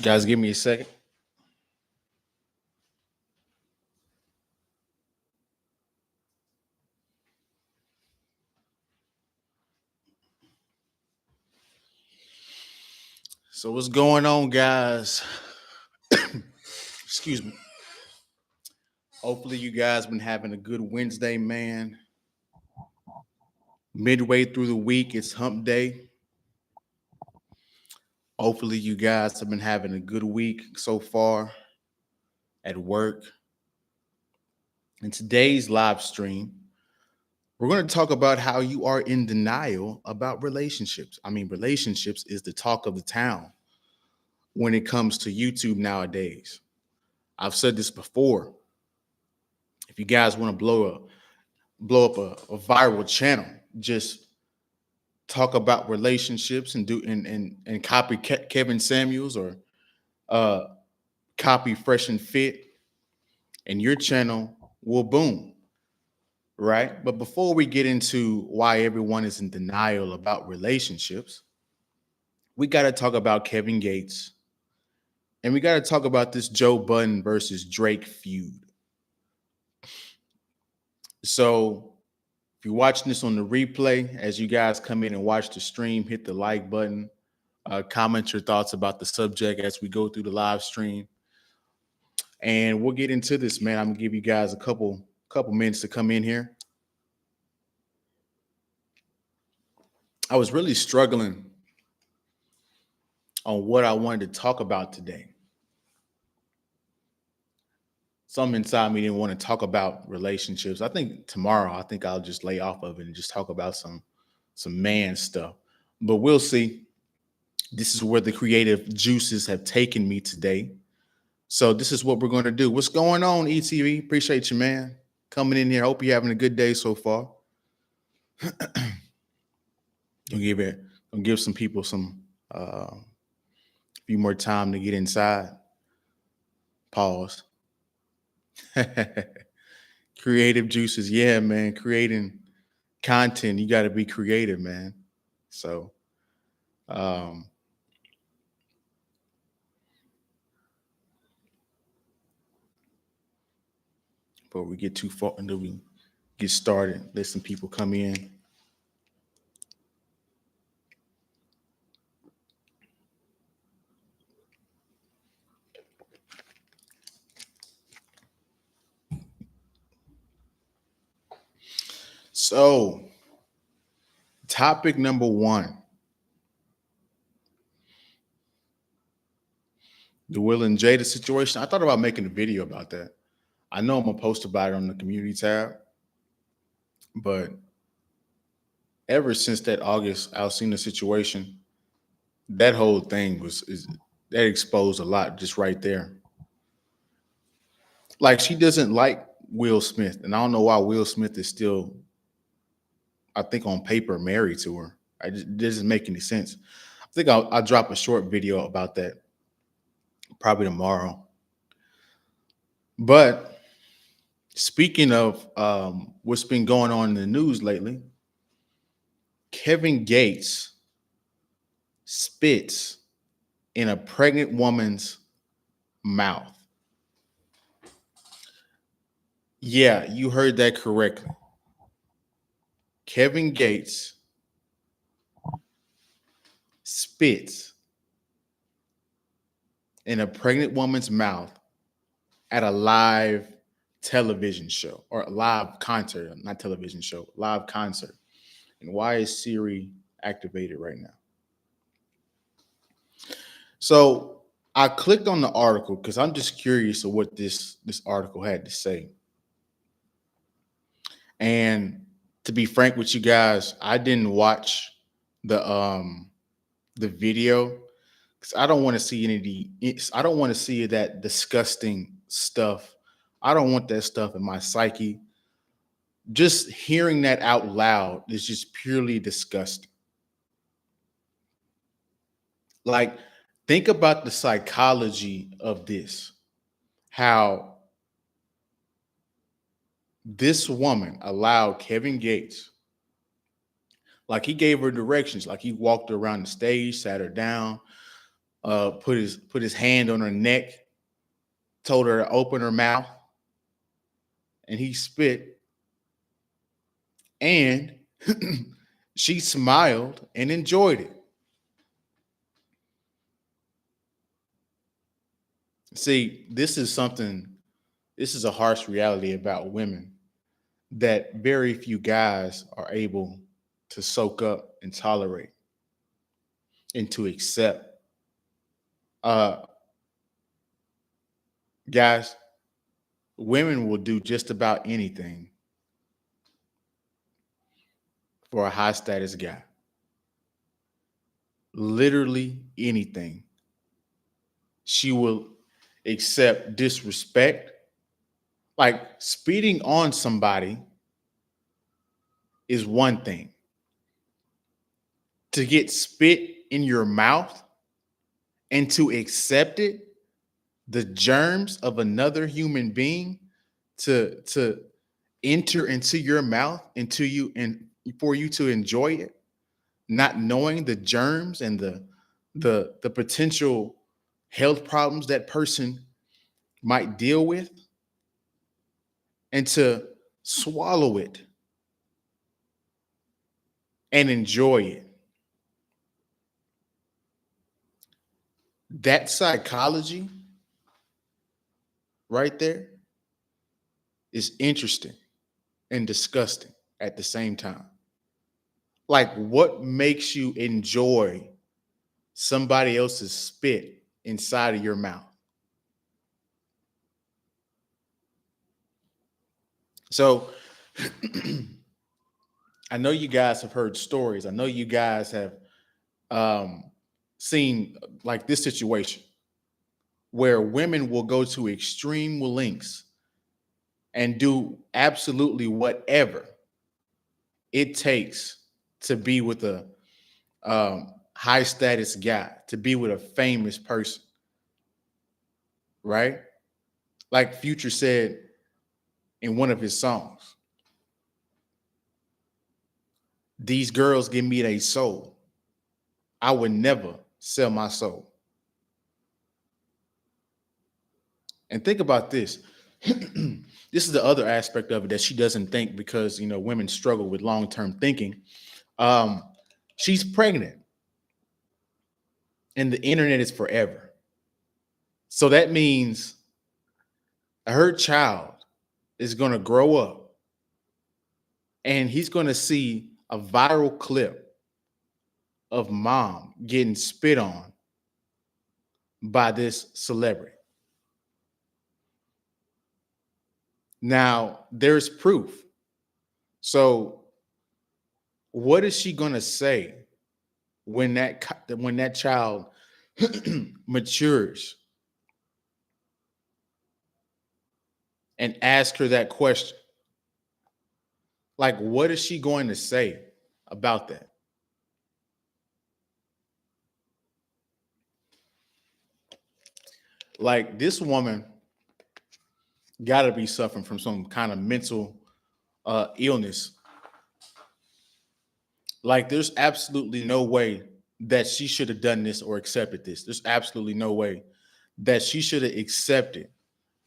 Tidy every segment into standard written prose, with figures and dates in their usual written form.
Guys, give me a second. So what's going on, guys? Excuse me. Hopefully you guys been having a good Wednesday, man. Midway through the week, it's hump day. Hopefully you guys have been having a good week so far at work. In today's live stream, we're going to talk about how you are in denial about relationships. I mean, relationships is the talk of the town when it comes to YouTube nowadays. I've said this before. If you guys want to blow up a viral channel, just talk about relationships and copy Kevin Samuels or uh, copy Fresh and Fit, and your channel will boom, right? But before we get into why everyone is in denial about relationships, we got to talk about Kevin Gates, and we got to talk about this Joe Budden versus Drake feud. So if you're watching this on the replay, as you guys come in and watch the stream, hit the like button, comment your thoughts about the subject as we go through the live stream. And we'll get into this, man. I'm gonna give you guys a couple minutes to come in here. I was really struggling on what I wanted to talk about today. Some inside me didn't want to talk about relationships. I think tomorrow, I'll just lay off of it and just talk about some man stuff. But we'll see. This is where the creative juices have taken me today. So this is what we're going to do. What's going on, ETV? Appreciate you, man, coming in here. Hope you're having a good day so far. I'll give some people some few more time to get inside. Pause. Creative juices. Yeah, man. Creating content. You got to be creative, man. So, before we get too far until we get started, let some people come in. So, topic number one. The Will and Jada situation. I thought about making a video about that. I know I'm gonna post about it on the community tab, but ever since that August Alcina situation, that whole thing that exposed a lot just right there. Like she doesn't like Will Smith, and I don't know why Will Smith is still, I think on paper, married to her. It doesn't make any sense. I think I'll drop a short video about that probably tomorrow. But speaking of what's been going on in the news lately, Kevin Gates spits in a pregnant woman's mouth. Yeah, you heard that correctly. Kevin Gates spits in a pregnant woman's mouth at a live television show or a live concert, not television show, live concert. And why is Siri activated right now? So I clicked on the article because I'm just curious of what this article had to say. And to be frank with you guys, I didn't watch the video because I don't want to see I don't want to see that disgusting stuff. I don't want that stuff in my psyche. Just hearing that out loud is just purely disgusting. Like, think about the psychology of this. How this woman allowed Kevin Gates, like he gave her directions, like he walked her around the stage, sat her down, put his hand on her neck, told her to open her mouth, and he spit, and she smiled and enjoyed it. See, this is a harsh reality about women that very few guys are able to soak up and tolerate and to accept. Uh, Guys, women will do just about anything for a high status guy. Literally anything. She will accept disrespect. Like speeding on somebody is one thing. To get spit in your mouth and to accept it, the germs of another human being to enter into your mouth, into you, and for you to enjoy it, not knowing the germs and the potential health problems that person might deal with, and to swallow it and enjoy it. That psychology right there is interesting and disgusting at the same time. Like, what makes you enjoy somebody else's spit inside of your mouth? So I know you guys have heard stories. I know you guys have seen like this situation where women will go to extreme lengths and do absolutely whatever it takes to be with a high status guy, to be with a famous person, right? Like Future said in one of his songs, these girls give me their soul. I would never sell my soul. And think about this. This is the other aspect of it that she doesn't think, because women struggle with long-term thinking. She's pregnant, and the internet is forever. So that means her child is going to grow up and he's going to see a viral clip of mom getting spit on by this celebrity. Now, there's proof. So what is she going to say when that child matures and ask her that question? Like, what is she going to say about that? Like, this woman got to be suffering from some kind of mental illness. Like, there's absolutely no way that she should have done this or accepted this. There's absolutely no way that she should have accepted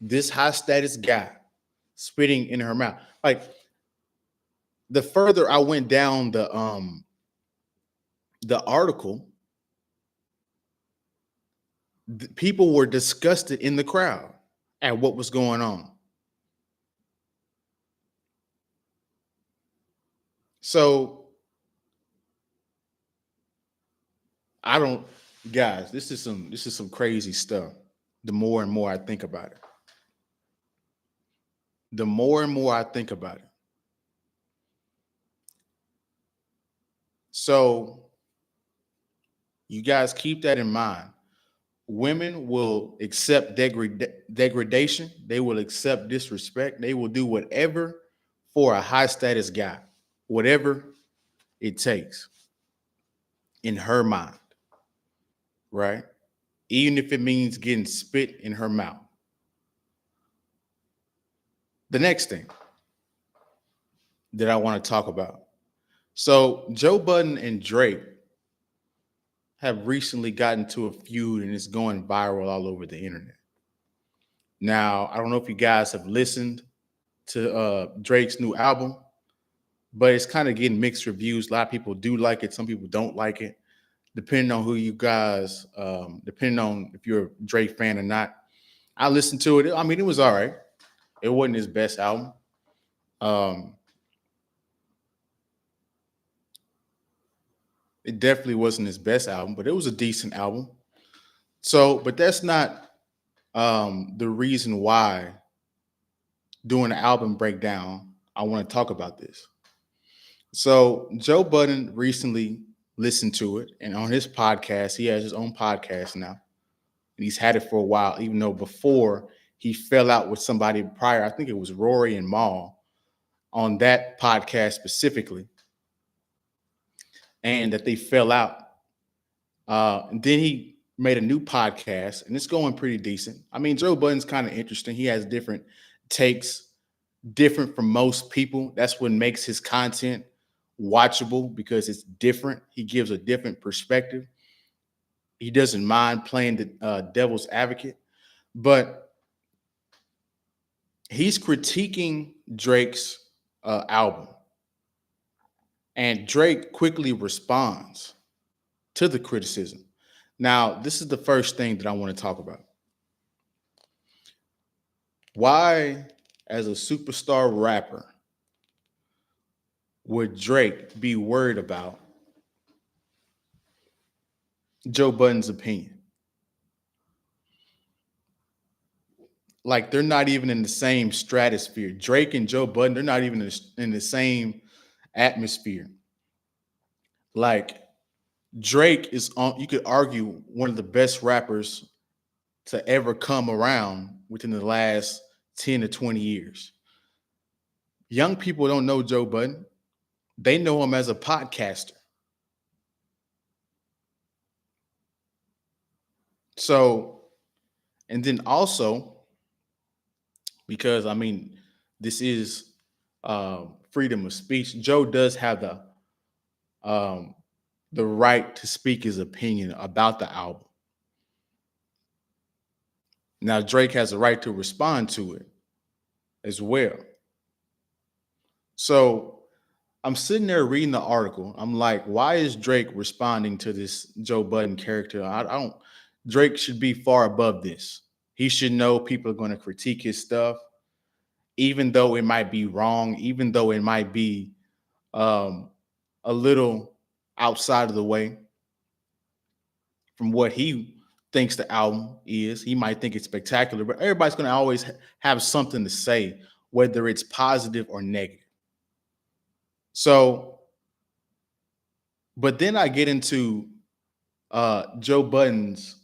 this high status guy spitting in her mouth. Like, the further I went down the article, people were disgusted in the crowd at what was going on. So guys, this is some crazy stuff. The more and more I think about it. The more and more I think about it. So you guys keep that in mind. Women will accept degradation. They will accept disrespect. They will do whatever for a high status guy, whatever it takes in her mind, right? Even if it means getting spit in her mouth. The next thing that I want to talk about. So Joe Budden and Drake have recently gotten to a feud and it's going viral all over the internet. Now, I don't know if you guys have listened to Drake's new album, but it's kind of getting mixed reviews. A lot of people do like it, some people don't like it, depending on who you guys, depending on if you're a Drake fan or not. I listened to it. I mean, it was all right. It wasn't his best album. Um, it definitely wasn't his best album, but it was a decent album. So, but that's not the reason why doing an album breakdown, I want to talk about this. So Joe Budden recently listened to it, and on his podcast, he has his own podcast now, and he's had it for a while. Even though before he fell out with somebody prior, I think it was Rory and Mal on that podcast specifically, and that they fell out. And then he made a new podcast, and it's going pretty decent. I mean, Joe Budden's kind of interesting. He has different takes, different from most people. That's what makes his content watchable because it's different. He gives a different perspective. He doesn't mind playing the devil's advocate, but he's critiquing Drake's album. And Drake quickly responds to the criticism. Now, this is the first thing that I want to talk about. Why, as a superstar rapper, would Drake be worried about Joe Budden's opinion? Like, they're not even in the same stratosphere. Drake and Joe Budden, they're not even in the same atmosphere. Like, Drake is on, you could argue, one of the best rappers to ever come around within the last 10 to 20 years. Young people don't know Joe Budden. They know him as a podcaster. So, and then also, because I mean, this is freedom of speech. Joe does have the right to speak his opinion about the album. Now, Drake has a right to respond to it as well. So I'm sitting there reading the article. I'm like, why is Drake responding to this Joe Budden character? I don't. Drake should be far above this. He should know people are going to critique his stuff, even though it might be wrong, even though it might be a little outside of the way from what he thinks the album is. He might think it's spectacular, but everybody's going to always have something to say, whether it's positive or negative. So, but then I get into Joe Budden's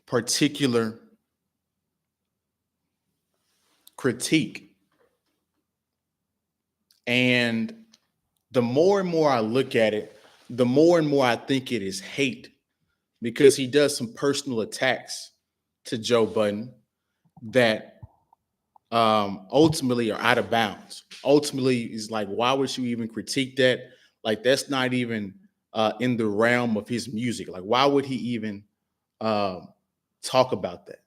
particular critique. And the more and more I look at it, the more and more I think it is hate, because he does some personal attacks to Joe Budden that ultimately are out of bounds. Ultimately, is like, why would you even critique that? Like, that's not even in the realm of his music. Like, why would he even talk about that?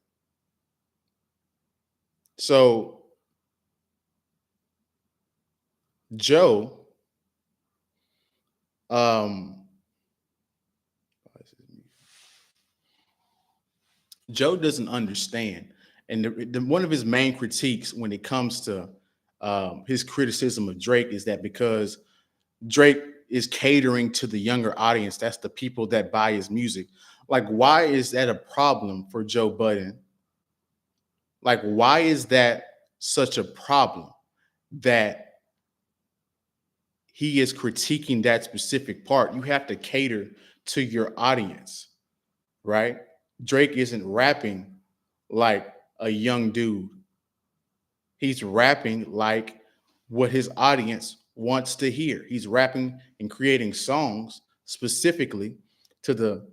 So Joe, Joe doesn't understand, and one of his main critiques when it comes to his criticism of Drake is that because Drake is catering to the younger audience, that's the people that buy his music. Like, why is that a problem for Joe Budden? Like, why is that such a problem that he is critiquing that specific part? You have to cater to your audience, right? Drake isn't rapping like a young dude. He's rapping like what his audience wants to hear. He's rapping and creating songs specifically to the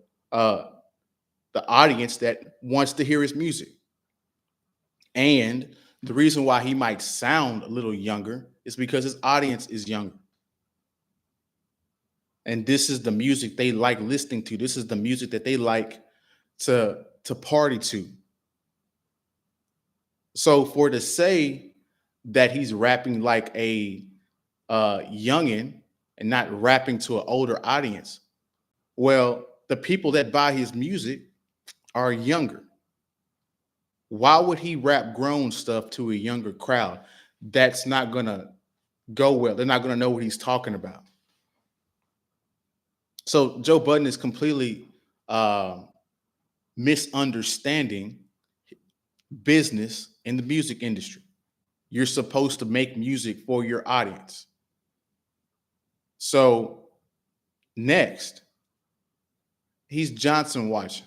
audience that wants to hear his music. And the reason why he might sound a little younger is because his audience is younger. and this is the music they like listening to. This is the music that they like to party to. So for to say that he's rapping like a youngin and not rapping to an older audience, well, the people that buy his music are younger. Why would he rap grown stuff to a younger crowd? That's not gonna go well. They're not gonna know what he's talking about. So Joe Budden is completely uh, misunderstanding business in the music industry. You're supposed to make music for your audience. So next, he's Johnson watching.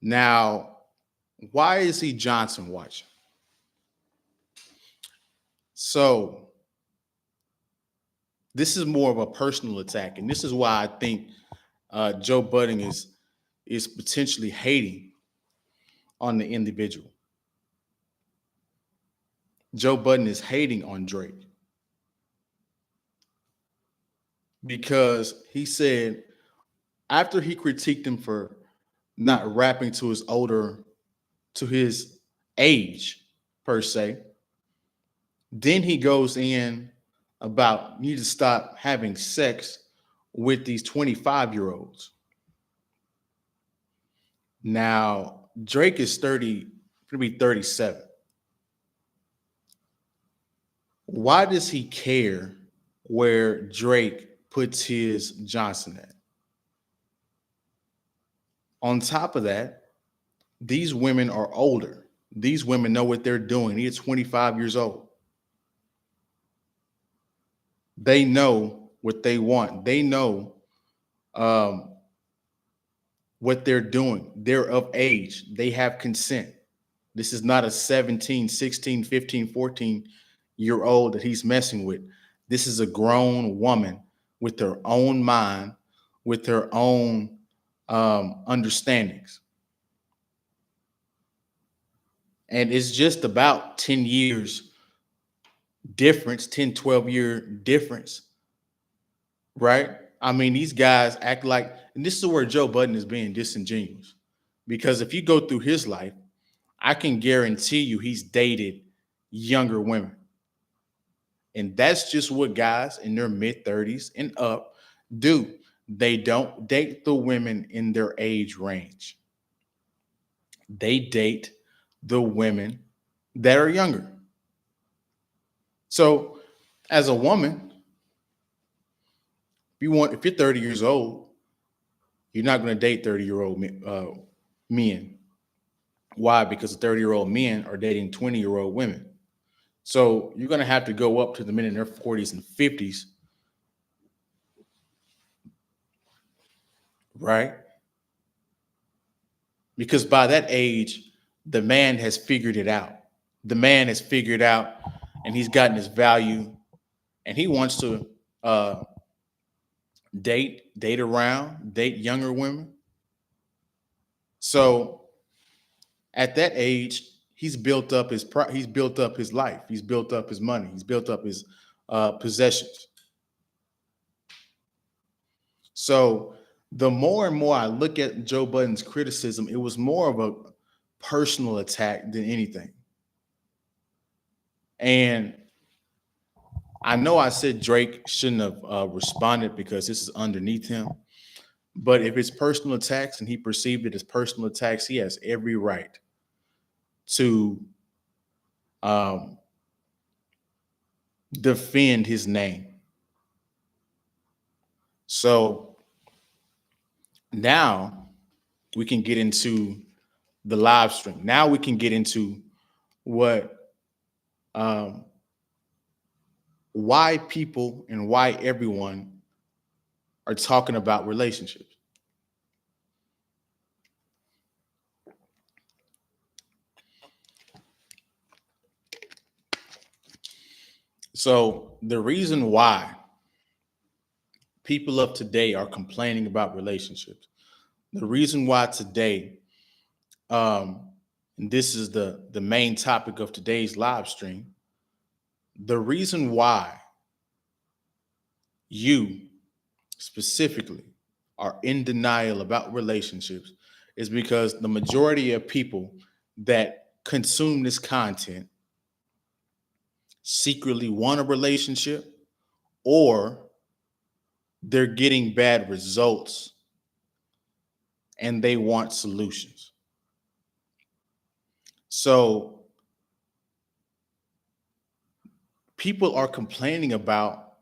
Now, why is he Johnson watching? So this is more of a personal attack, and this is why I think Joe Budden is potentially hating on the individual. Joe Budden is hating on Drake because he said after he critiqued him for not rapping to his age per se, then he goes in about you need to stop having sex with these 25-year-olds. Now, Drake is 30, going to be 37. Why does he care where Drake puts his Johnson at? On top of that, these women are older. These women know what they're doing. He's 25 years old. They know what they want. They know what they're doing. They're of age. They have consent. This is not a 17, 16, 15, 14-year-old that he's messing with. This is a grown woman with her own mind, with her own understandings. And it's just about 10 years difference, 10, 12-year difference, right? I mean, these guys act like, and this is where Joe Budden is being disingenuous. Because if you go through his life, I can guarantee you he's dated younger women. And that's just what guys in their mid-30s and up do. They don't date the women in their age range. They date the women that are younger. So as a woman, if you're 30 years old, you're not going to date 30-year-old men. Why? Because 30-year-old men are dating 20-year-old women. So you're going to have to go up to the men in their 40s and 50s, right? Because by that age, the man has figured it out. The man has figured out and he's gotten his value and he wants to date around, date younger women. So at that age, he's built up his life. He's built up his money. He's built up his possessions. So the more and more I look at Joe Budden's criticism, it was more of a personal attack than anything. And I know I said Drake shouldn't have responded because this is underneath him. But if it's personal attacks and he perceived it as personal attacks, he has every right to defend his name. So now we can get into the live stream. Now we can get into why people and why everyone are talking about relationships. So the reason why people of today are complaining about relationships, the reason why today, and this is the main topic of today's live stream, the reason why you specifically are in denial about relationships is because the majority of people that consume this content secretly want a relationship, or they're getting bad results and they want solutions. So people are complaining about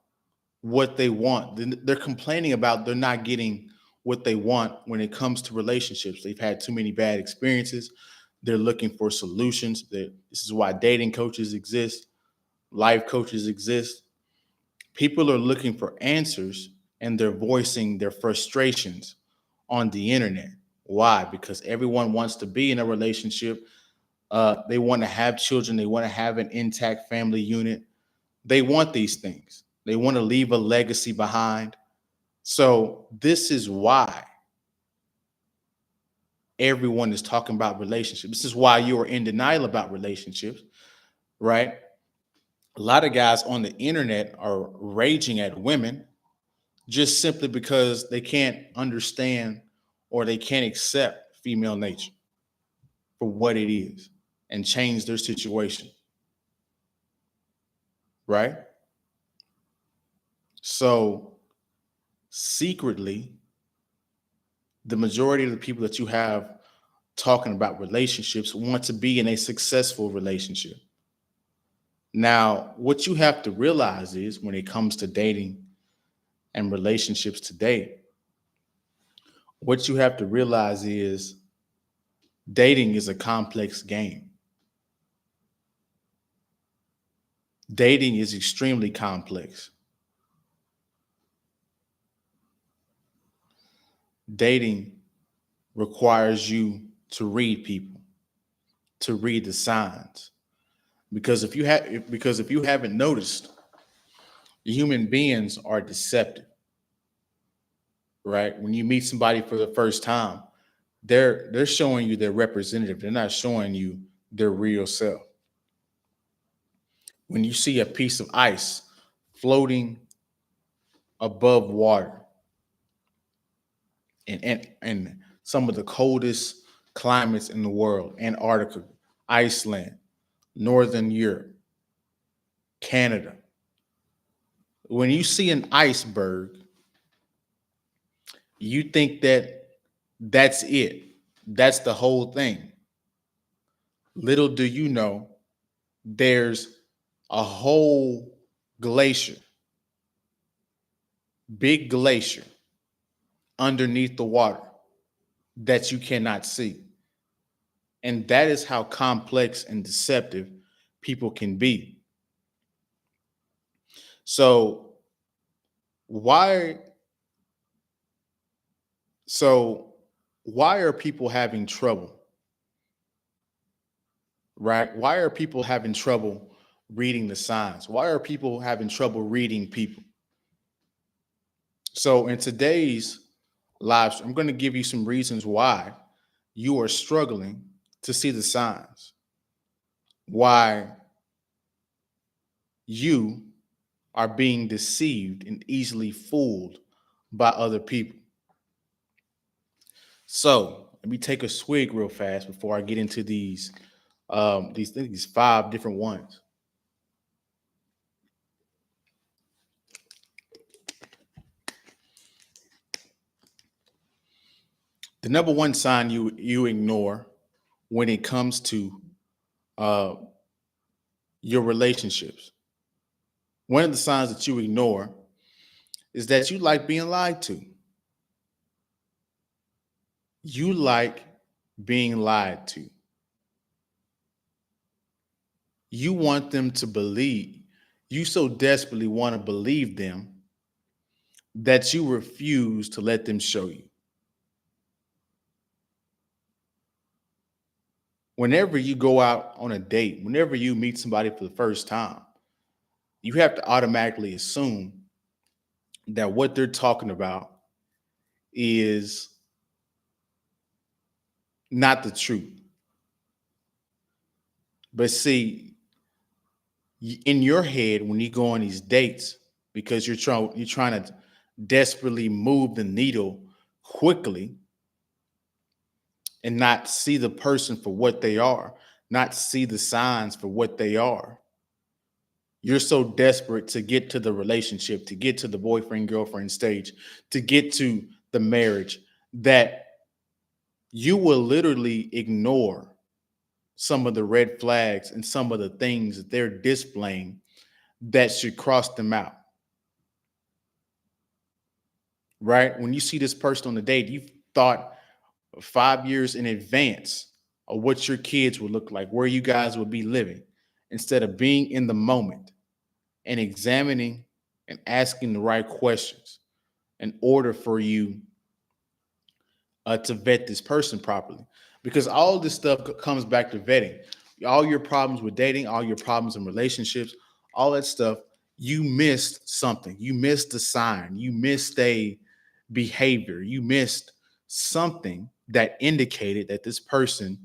what they want. They're complaining about they're not getting what they want when it comes to relationships. They've had too many bad experiences. They're looking for solutions. This is why dating coaches exist, life coaches exist. People are looking for answers and they're voicing their frustrations on the internet. Why? Because everyone wants to be in a relationship. They want to have children. They want to have an intact family unit. They want these things. They want to leave a legacy behind. So this is why everyone is talking about relationships. This is why you are in denial about relationships, right? A lot of guys on the internet are raging at women just simply because they can't understand or they can't accept female nature for what it is and change their situation, right? So secretly, the majority of the people that you have talking about relationships want to be in a successful relationship. Now, what you have to realize is when it comes to dating and relationships today, what you have to realize is dating is a complex game. Dating is extremely complex. Dating requires you to read people, to read the signs. Because if you haven't noticed, human beings are deceptive, right? When you meet somebody for the first time, they're showing you their representative. They're not showing you their real self. When you see a piece of ice floating above water and some of the coldest climates in the world, Antarctica, Iceland, Northern Europe, Canada. When you see an iceberg, you think that that's it. That's the whole thing. Little do you know, there's a whole glacier, big glacier underneath the water that you cannot see. And that is how complex and deceptive people can be. So why so why are people having trouble? Right? Why are people having trouble reading the signs? Why are people having trouble reading people? So in today's live, I'm going to give you some reasons why you are struggling to see the signs, why you are being deceived and easily fooled by other people. So let me take a swig real fast before I get into these 5 different ones. The number one sign you ignore when it comes to uh, your relationships, one of the signs that you ignore is that you like being lied to. You like being lied to. You want them to believe. You so desperately want to believe them that you refuse to let them show you. Whenever you go out on a date, whenever you meet somebody for the first time, you have to automatically assume that what they're talking about is not the truth. But see, in your head, when you go on these dates, because you're trying to desperately move the needle quickly and not see the person for what they are, not see the signs for what they are. You're so desperate to get to the relationship, to get to the boyfriend, girlfriend stage, to get to the marriage, that you will literally ignore some of the red flags and some of the things that they're displaying that should cross them out. Right? When you see this person on the date, you've thought 5 years in advance of what your kids would look like, where you guys would be living, instead of being in the moment and examining and asking the right questions in order for you to vet this person properly. Because all this stuff comes back to vetting. All your problems with dating, all your problems in relationships, all that stuff, you missed something. You missed a sign. You missed a behavior. You missed something that indicated that this person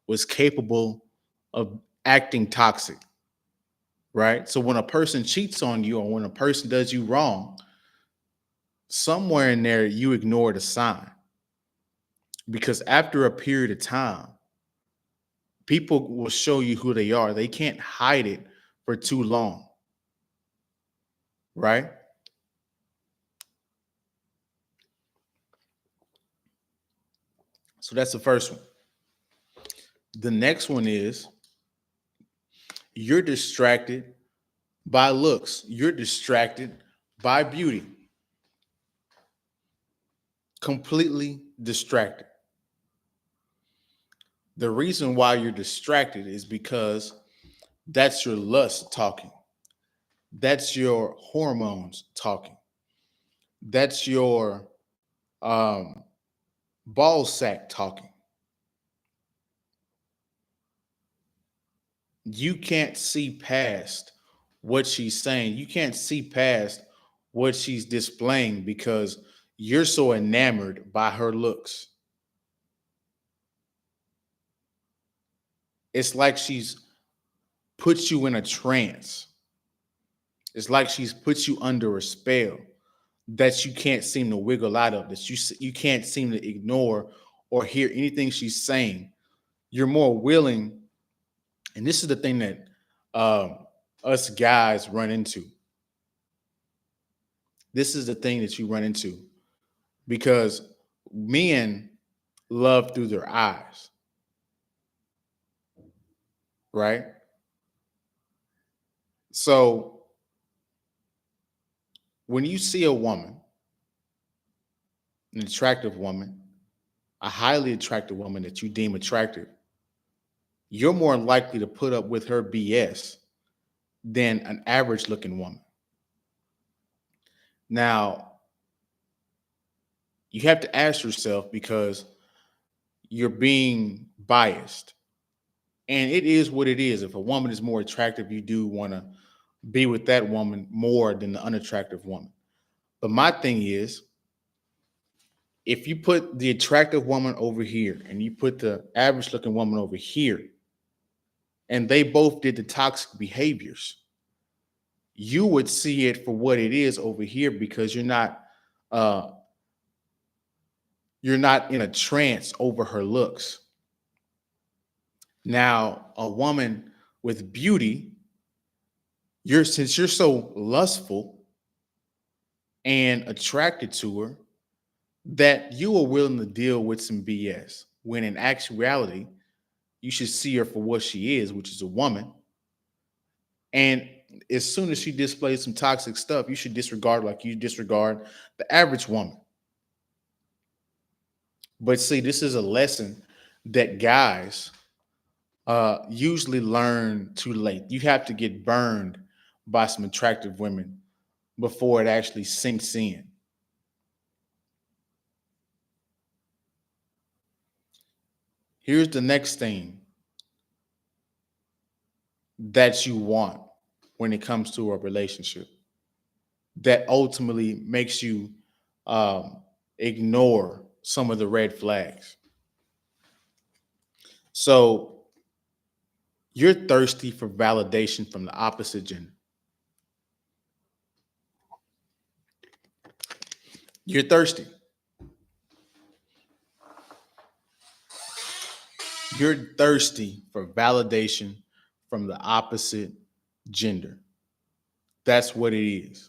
was capable of acting toxic, right? So when a person cheats on you or when a person does you wrong, somewhere in there you ignored a sign. Because after a period of time, people will show you who they are. They can't hide it for too long, right? So that's the first one. The next one is you're distracted by looks. You're distracted by beauty. Completely distracted. The reason why you're distracted is because that's your lust talking. That's your hormones talking. That's your um, ball sack talking. You can't see past what she's saying. You can't see past what she's displaying because you're so enamored by her looks. It's like she's put you in a trance. It's like she's put you under a spell that you can't seem to wiggle out of, that you can't seem to ignore or hear anything she's saying. You're more willing, and this is the thing that us guys run into. This is the thing that you run into because men love through their eyes, right? So when you see a woman, an attractive woman, a highly attractive woman that you deem attractive, you're more likely to put up with her BS than an average looking woman. Now, you have to ask yourself because you're being biased. And it is what it is. If a woman is more attractive, you do want to be with that woman more than the unattractive woman. But my thing is, if you put the attractive woman over here and you put the average looking woman over here, and they both did the toxic behaviors, you would see it for what it is over here because uh you're not in a trance over her looks. Now, a woman with beauty, since you're so lustful and attracted to her, that you are willing to deal with some BS. When in actuality, you should see her for what she is, which is a woman. And as soon as she displays some toxic stuff, you should disregard like you disregard the average woman. But see, this is a lesson that guys usually learn too late. You have to get burned by some attractive women before it actually sinks in. Here's the next thing that you want when it comes to a relationship that ultimately makes you ignore some of the red flags. So you're thirsty for validation from the opposite gender. You're thirsty. You're thirsty for validation from the opposite gender. That's what it is.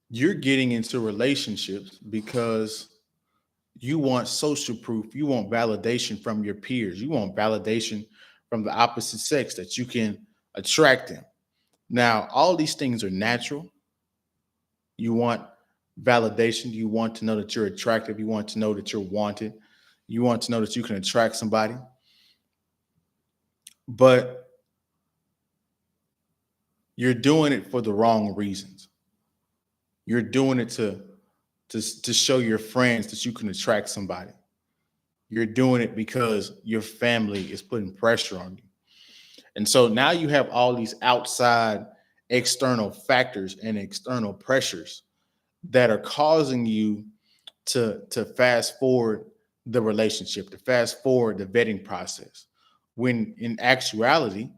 You're getting into relationships because you want social proof. You want validation from your peers. You want validation from the opposite sex that you can attract them. Now, all these things are natural. You want validation. You want to know that you're attractive. You want to know that you're wanted. You want to know that you can attract somebody. But you're doing it for the wrong reasons. You're doing it to show your friends that you can attract somebody. You're doing it because your family is putting pressure on you. And so now you have all these outside external factors and external pressures that are causing you to fast forward the relationship, to fast forward the vetting process. When in actuality,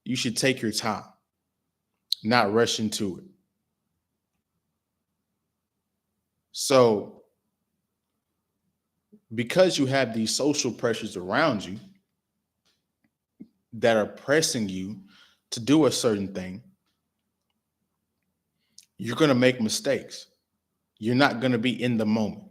you should take your time, not rush into it. So, because you have these social pressures around you that are pressing you to do a certain thing, you're going to make mistakes. You're not going to be in the moment.